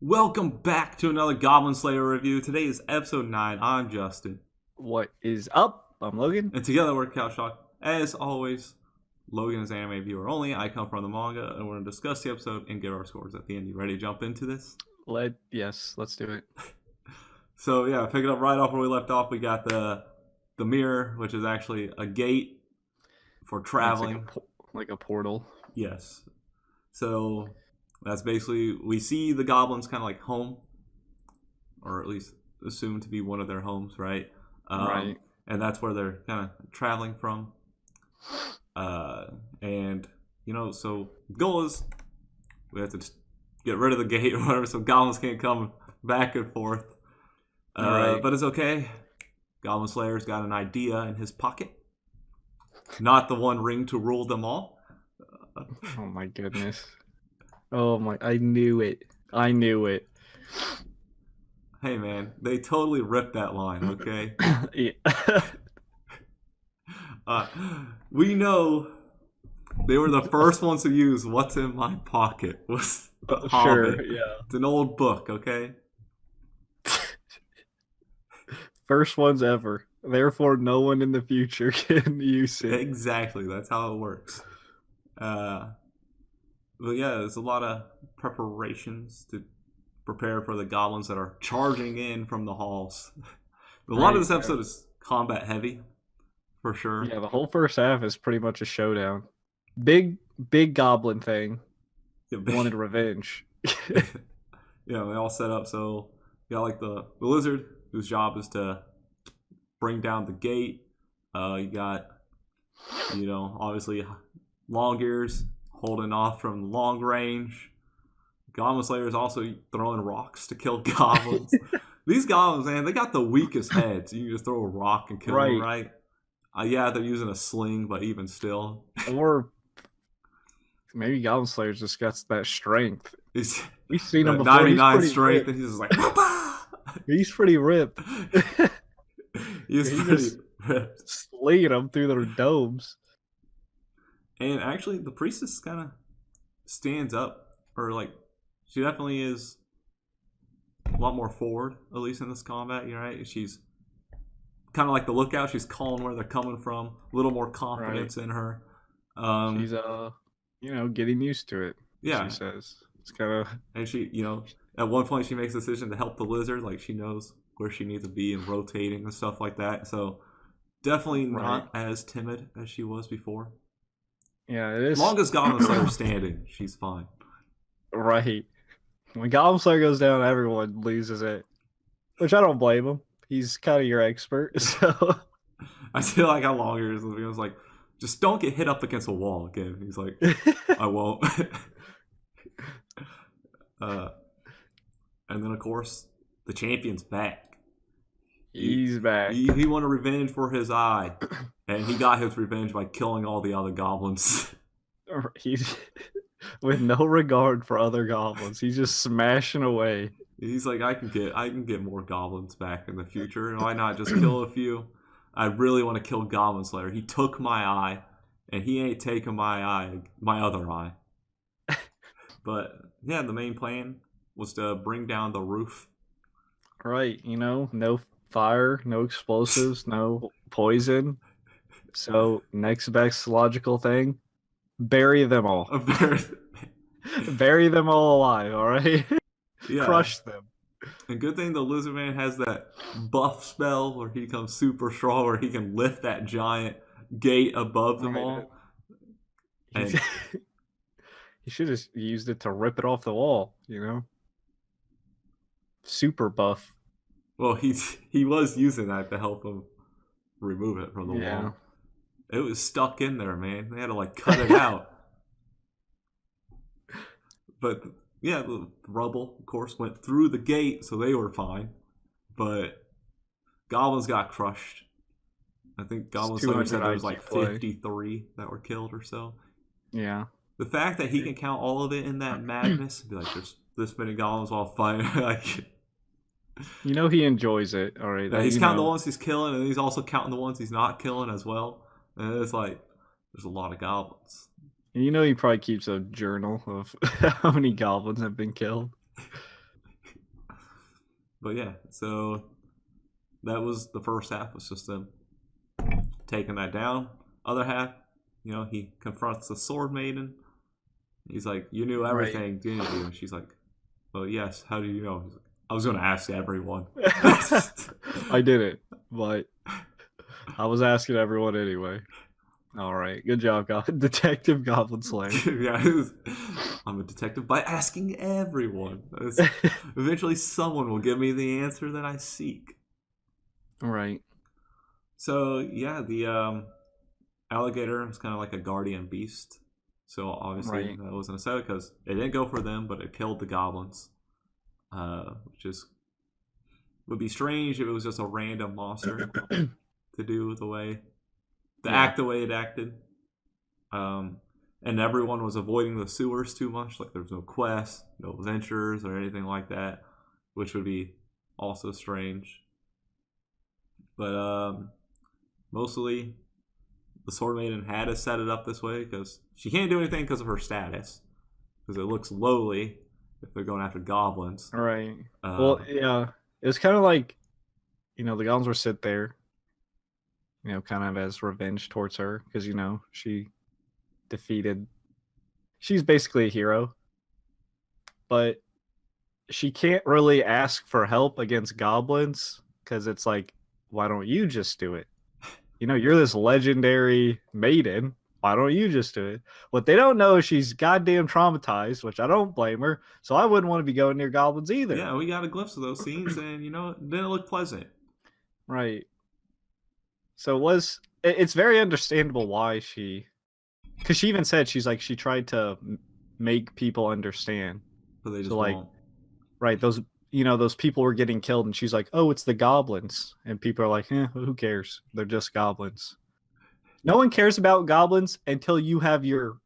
Welcome back to another Goblin Slayer review. Today is episode 9. I'm Justin. What is up? I'm Logan. And together we're Couch Talk. As always, Logan is anime viewer only. I come from the manga, and we're going to discuss the episode and give our scores at the end. You ready to jump into this? Yes, let's do it. So yeah, picking up right off where we left off, we got the mirror, which is actually a gate for traveling. Like a portal. Yes. So that's basically, we see the goblins kind of like home, or at least assumed to be one of their homes, right? Right. And that's where they're kind of traveling from. And, so the goal is we have to just get rid of the gate or whatever so goblins can't come back and forth. Right. But it's okay. Goblin Slayer's got an idea in his pocket. Not the one ring to rule them all. Oh my goodness. Oh my, I knew it. Hey man, they totally ripped that line, okay? Yeah. We know they were the first ones to use "What's in My Pocket" was the Hobbit. Sure, yeah. It's an old book, okay? First ones ever. Therefore, no one in the future can use it. Exactly, that's how it works. But yeah, there's a lot of preparations to prepare for the goblins that are charging in from the halls. A lot of this episode is combat heavy, for sure. Yeah, the whole first half is pretty much a showdown. Big goblin thing. Wanted revenge. Yeah, they all set up. So you got like the lizard, whose job is to bring down the gate. You got, obviously long ears holding off from long range. Goblin Slayer is also throwing rocks to kill goblins. These goblins, man, they got the weakest heads. You can just throw a rock and kill them, right? Yeah, they're using a sling, but even still. Or maybe Goblin Slayer's just got that strength. We've seen him before. 99 strength, and he's just like, Papa! He's pretty ripped. he's pretty ripped. Slinging them through their domes. And actually, the priestess kind of stands up, or like, she definitely is a lot more forward, at least in this combat. You're right. She's kind of like the lookout. She's calling where they're coming from. A little more confidence in her. She's getting used to it. Yeah, she says it's kind of. And she, at one point she makes a decision to help the lizard. Like she knows where she needs to be and rotating and stuff like that. So definitely not as timid as she was before. Yeah, it is. As long as Goblin Slayer's standing, she's fine. Right. When Goblin Slayer goes down, everyone loses it. Which I don't blame him. He's kind of your expert, so. I feel like how long it is. He was like, just don't get hit up against a wall again. He's like, I won't. And then, of course, the champion's back. He's back. He wanted revenge for his eye. And he got his revenge by killing all the other goblins. He's with no regard for other goblins. He's just smashing away. He's like, I can get more goblins back in the future. Why not just kill a few? I really want to kill Goblin Slayer. He took my eye, and he ain't taking my other eye. But yeah, the main plan was to bring down the roof. Right, no fire, no explosives, no poison. So next best logical thing, bury them all. Bury them all alive, alright? Yeah. Crush them. And good thing the lizard man has that buff spell where he becomes super strong, where he can lift that giant gate above them all. And he should have used it to rip it off the wall, Super buff. Well, he was using that to help him remove it from the wall. It was stuck in there, man. They had to cut it out. But yeah, the rubble, of course, went through the gate, so they were fine. But goblins got crushed. I think Goblin Slayer said there was 53 that were killed or so. Yeah. The fact that he can count all of it in that madness, be like, there's this many goblins while fighting, he enjoys it. All right. Yeah, he's counting the ones he's killing, and he's also counting the ones he's not killing as well. And it's like, there's a lot of goblins. He probably keeps a journal of how many goblins have been killed. But yeah, so that was the first half, was just them taking that down. Other half, he confronts the Sword Maiden. He's like, "You knew everything, didn't you?" And she's like, "Well, yes. How do you know?" He's like, "I was going to ask everyone." I didn't, but I was asking everyone anyway. All right, good job, Detective Goblin Slayer. Yeah, I'm a detective by asking everyone. Eventually, someone will give me the answer that I seek. Right. So yeah, the alligator is kind of like a guardian beast. So obviously that wasn't a setup because it didn't go for them, but it killed the goblins, which would be strange if it was just a random monster to do act the way it acted. And everyone was avoiding the sewers too much. Like there was no quests, no adventures, or anything like that, which would be also strange. But mostly the Sword Maiden had to set it up this way because she can't do anything because of her status. Because it looks lowly if they're going after goblins. Right. Well, yeah. It was kind of like, the goblins were sit there, kind of as revenge towards her because, she defeated. She's basically a hero. But she can't really ask for help against goblins because it's like, why don't you just do it? You're this legendary maiden. Why don't you just do it? What they don't know is she's goddamn traumatized, which I don't blame her. So I wouldn't want to be going near goblins either. Yeah, we got a glimpse of those scenes, and it didn't look pleasant. Right. So it's very understandable why because she even said she tried to make people understand. But they just won't. Right, those people were getting killed, and she's like, "Oh, it's the goblins," and people are like, "Who cares? They're just goblins." No one cares about goblins until you have your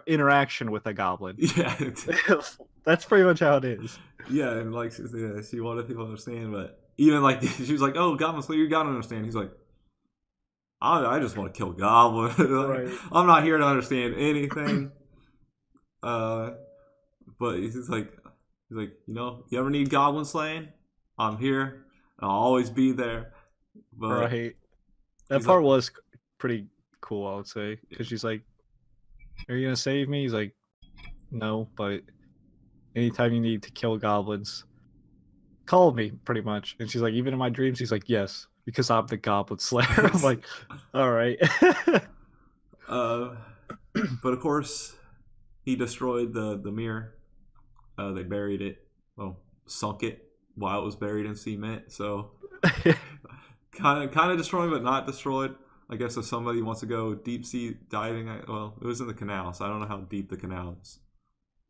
interaction with a goblin. Yeah, that's pretty much how it is. Yeah, and like she wanted people to understand, but even like she was like, "Oh, Goblin Slayer, you gotta understand." He's like, "I just want to kill goblins. Right. I'm not here to understand anything." But he's like, you ever need goblin slaying? I'm here. I'll always be there. But right. That part was pretty cool, I would say, because she's like, "Are you gonna save me?" He's like, "No, but anytime you need to kill goblins, call me," pretty much. And she's like, "Even in my dreams?" He's like, "Yes, because I'm the Goblin Slayer." I'm like, all right. But of course, he destroyed the mirror. They buried it. Well, sunk it while it was buried in cement. So kind of destroyed, but not destroyed. I guess if somebody wants to go deep sea diving, it was in the canal, so I don't know how deep the canal is.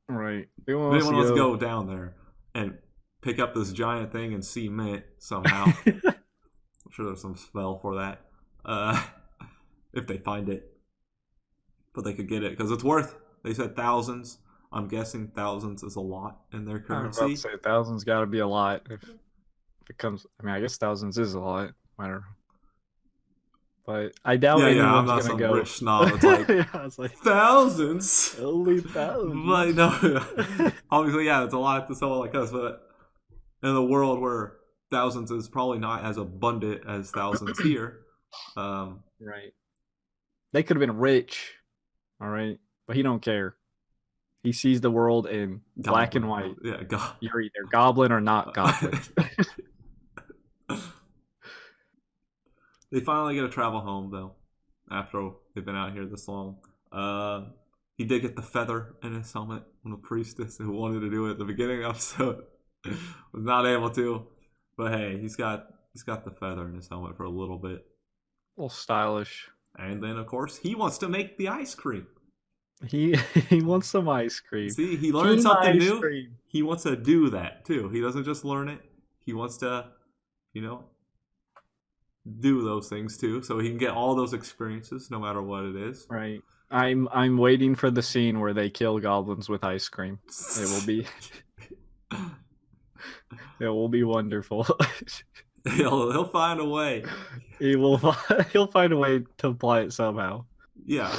Right. If anyone wants to go down there and pick up this giant thing in cement somehow, I'm sure there's some spell for that. If they find it, but they could get it because it's worth. They said thousands. I'm guessing thousands is a lot in their currency. I was about to say thousands got to be a lot. If it comes, I guess thousands is a lot. Matter. But I doubt anyone's I'm not gonna go. Rich snob. It's like, it's like thousands. Only thousands. But no, obviously, it's a lot to someone like us. But in a world where thousands is probably not as abundant as thousands here, right? They could have been rich, all right, but he don't care. He sees the world in black and white. Yeah, you're either goblin or not goblin. They finally get to travel home, though, after they've been out here this long. He did get the feather in his helmet from the priestess who wanted to do it at the beginning of the episode. Was not able to. But hey, he's got the feather in his helmet for a little bit. A little stylish. And then, of course, he wants to make the ice cream. He wants some ice cream. See, he learned something new. Cream. He wants to do that, too. He doesn't just learn it. He wants to, do those things too, so he can get all those experiences no matter what it is. Right. I'm waiting for the scene where they kill goblins with ice cream. It will be wonderful. He'll find a way. He'll find a way to apply it somehow. Yeah.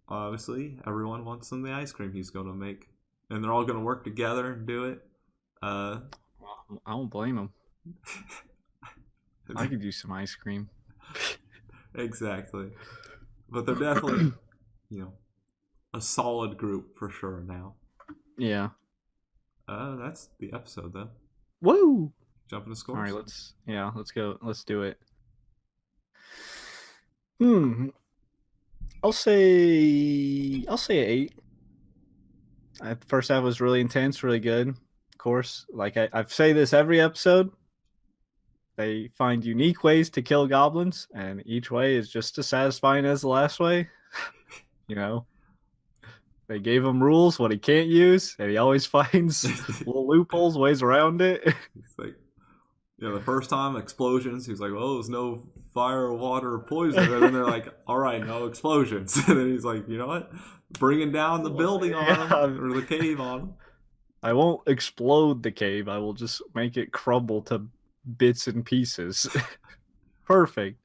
Obviously everyone wants some of the ice cream he's going to make, and they're all going to work together and do it. I don't blame him. I could use some ice cream. Exactly. But they're definitely, a solid group for sure now. Yeah. That's the episode though. Woo! Jumping to scores. All right, let's go. Let's do it. I'll say 8. The first half was really intense, really good. Of course, like I say this every episode. They find unique ways to kill goblins, and each way is just as satisfying as the last way. They gave him rules, what he can't use, and he always finds little loopholes, ways around it. It's like, the first time, explosions. He's like, well, there's no fire, water, or poison. And then they're like, all right, no explosions. And then he's like, you know what? Bringing down the building on him, or the cave on him. I won't explode the cave. I will just make it crumble to bits and pieces. Perfect.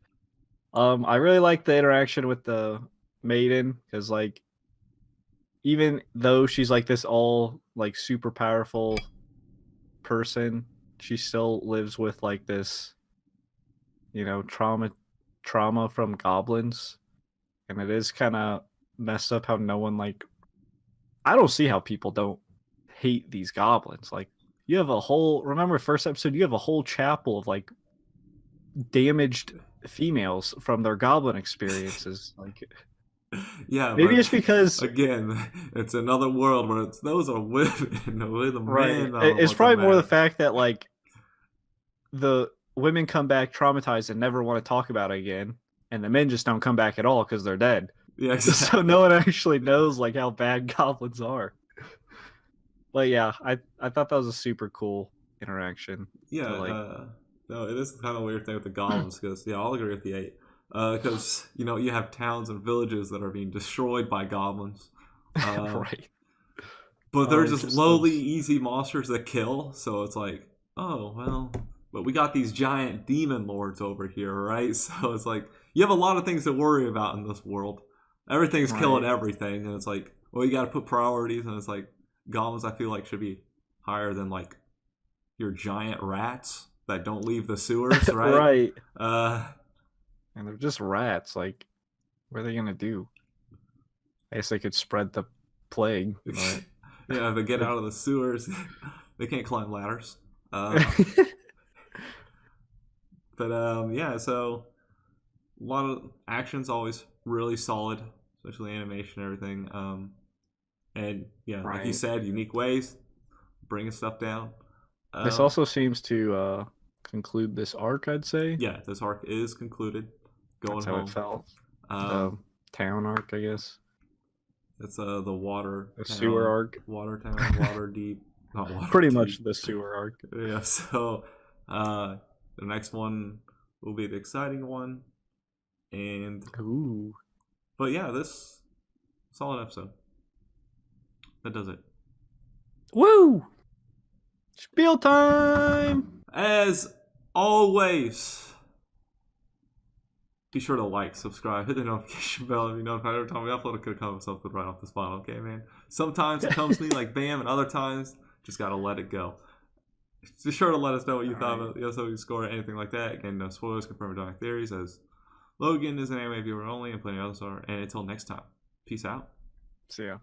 I really like the interaction with the maiden, because like, even though she's like this all like super powerful person, she still lives with like this, trauma from goblins, and it is kind of messed up how no one like. I don't see how people don't hate these goblins. Like, you have a whole. Remember first episode, you have a whole chapel of like damaged females from their goblin experiences. Like, yeah, maybe it's because again, it's another world where those are women, with the right. men. It's probably more the fact that like the women come back traumatized and never want to talk about it again, and the men just don't come back at all because they're dead. Yeah, exactly. So no one actually knows like how bad goblins are. But yeah, I thought that was a super cool interaction. Yeah, no, it is kind of a weird thing with the goblins because I'll agree with the 8. Because you have towns and villages that are being destroyed by goblins, right? But they're just lowly, easy monsters that kill. So it's like, oh well, but we got these giant demon lords over here, right? So it's like you have a lot of things to worry about in this world. Everything's killing everything, and it's like, well, you got to put priorities, and it's like goblins. I feel like should be higher than like your giant rats that don't leave the sewers, right? Right. And they're just rats. Like, what are they gonna do? I guess they could spread the plague. But... yeah, if they get out of the sewers, they can't climb ladders. But yeah, so a lot of action's always really solid, especially animation and everything. And yeah, like you said, unique ways, bringing stuff down. This also seems to conclude this arc, I'd say. Yeah, this arc is concluded. That's how it felt. The town arc, I guess. It's the water. The sewer arc. Water town, water deep. Not water Pretty deep. much the sewer arc. Yeah, so the next one will be the exciting one. And ooh. But yeah, this solid episode. That does it. Woo! Spiel time! As always, be sure to like, subscribe, hit the notification bell if you notified every time we upload. It could come with something right off the spot, okay, man? Sometimes it comes to me like bam, and other times just gotta let it go. Be sure to let us know what you thought about the episode, you score, anything like that. Again, no spoilers, confirmed dark theories, as Logan is an anime viewer only, and plenty of others are. And until next time, peace out. See ya.